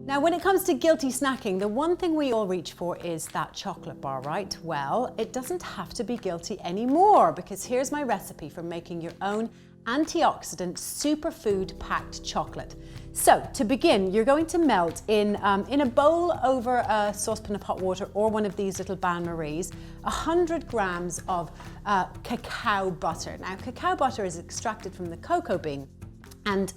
Now, when it comes to guilty snacking, the one thing we all reach for is that chocolate bar, right? Well, it doesn't have to be guilty anymore, because here's my recipe for making your own antioxidant superfood packed chocolate. So to begin, you're going to melt in a bowl over a saucepan of hot water or one of these little bain-maries, 100 grams of cacao butter. Now, cacao butter is extracted from the cocoa bean, and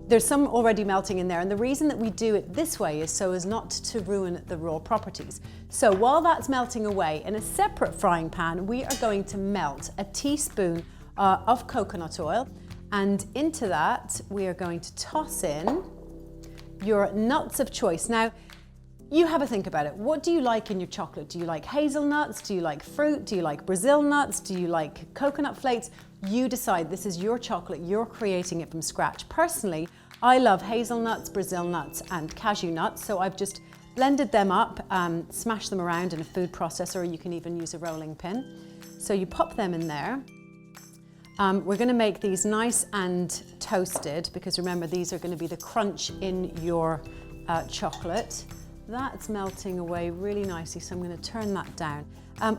there's some already melting in there, and the reason that we do it this way is so as not to ruin the raw properties. So while that's melting away, in a separate frying pan, we are going to melt a teaspoon of coconut oil, and into that we are going to toss in your nuts of choice. Now, you have a think about it. What do you like in your chocolate? Do you like hazelnuts? Do you like fruit? Do you like Brazil nuts? Do you like coconut flakes? You decide. This is your chocolate. You're creating it from scratch. Personally, I love hazelnuts, Brazil nuts, and cashew nuts. So I've just blended them up, smashed them around in a food processor, or you can even use a rolling pin. So you pop them in there. We're going to make these nice and toasted, because remember, these are going to be the crunch in your chocolate. That's melting away really nicely, so I'm going to turn that down.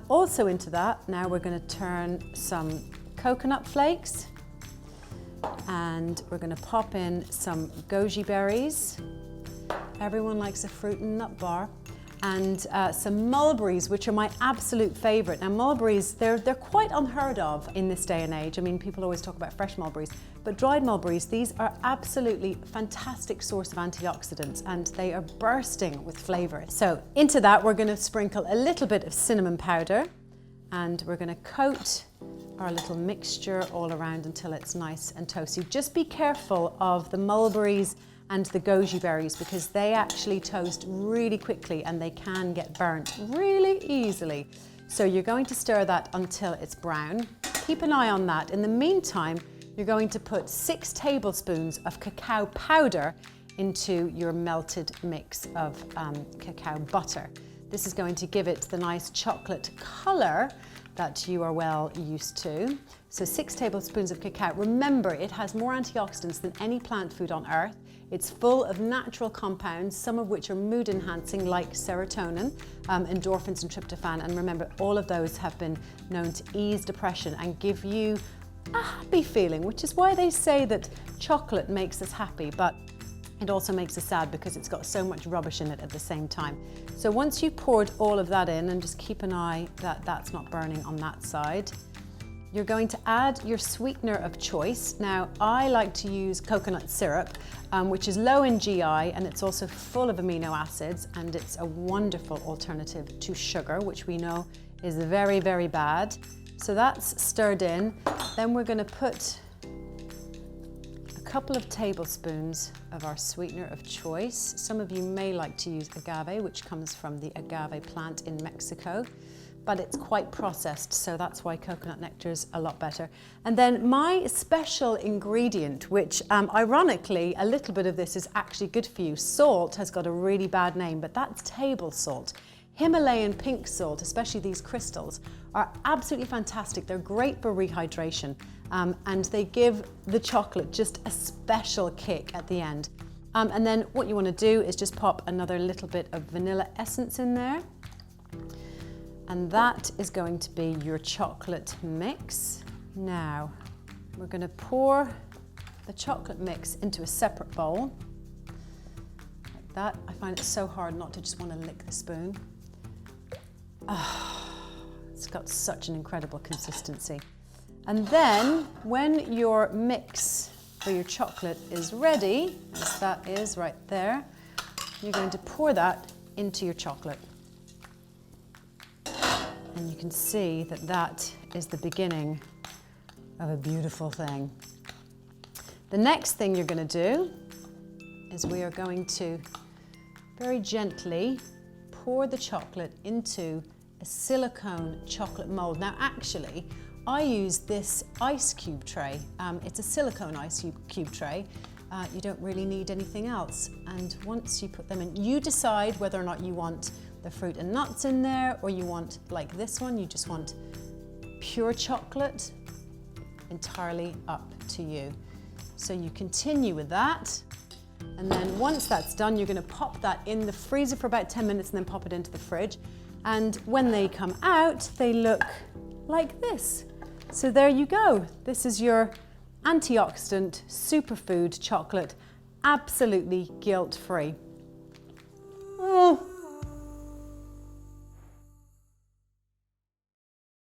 Also into that, now we're going to turn some coconut flakes, and we're going to pop in some goji berries. Everyone likes a fruit and nut bar. And some mulberries, which are my absolute favorite. Now, mulberries, they're quite unheard of in this day and age. I mean, people always talk about fresh mulberries, but dried mulberries, these are absolutely fantastic source of antioxidants, and they are bursting with flavor. So into that, we're going to sprinkle a little bit of cinnamon powder, and we're going to coat our little mixture all around until it's nice and toasty. Just be careful of the mulberries and the goji berries, because they actually toast really quickly and they can get burnt really easily. So you're going to stir that until it's brown. Keep an eye on that. In the meantime, you're going to put 6 tablespoons of cacao powder into your melted mix of cacao butter. This is going to give it the nice chocolate color that you are well used to. So 6 tablespoons of cacao. Remember, it has more antioxidants than any plant food on earth. It's full of natural compounds, some of which are mood enhancing, like serotonin, endorphins and tryptophan. And remember, all of those have been known to ease depression and give you a happy feeling, which is why they say that chocolate makes us happy, but it also makes us sad because it's got so much rubbish in it at the same time. So once you've poured all of that in, and just keep an eye that that's not burning on that side, you're going to add your sweetener of choice. Now, I like to use coconut syrup, which is low in GI, and it's also full of amino acids, and it's a wonderful alternative to sugar, which we know is very, very bad. So that's stirred in. Then we're going to put a couple of tablespoons of our sweetener of choice. Some of you may like to use agave, which comes from the agave plant in Mexico, but it's quite processed, so that's why coconut nectar is a lot better. And then my special ingredient, which ironically, a little bit of this is actually good for you. Salt has got a really bad name, but that's table salt. Himalayan pink salt, especially these crystals, are absolutely fantastic. They're great for rehydration, and they give the chocolate just a special kick at the end. And then what you want to do is just pop another little bit of vanilla essence in there. And that is going to be your chocolate mix. Now, we're going to pour the chocolate mix into a separate bowl, like that. I find it so hard not to just want to lick the spoon. Oh, it's got such an incredible consistency. And then, when your mix for your chocolate is ready, as that is right there, you're going to pour that into your chocolate. And you can see that that is the beginning of a beautiful thing. The next thing you're going to do is we are going to very gently pour the chocolate into a silicone chocolate mold. Now, actually, I use this ice cube tray. It's a silicone ice cube tray. You don't really need anything else. And once you put them in, you decide whether or not you want the fruit and nuts in there, or you want, like this one, you just want pure chocolate. Entirely up to you. So you continue with that. And then once that's done, you're going to pop that in the freezer for about 10 minutes and then pop it into the fridge. And when they come out, they look like this. So there you go. This is your antioxidant superfood chocolate, absolutely guilt-free. Oh.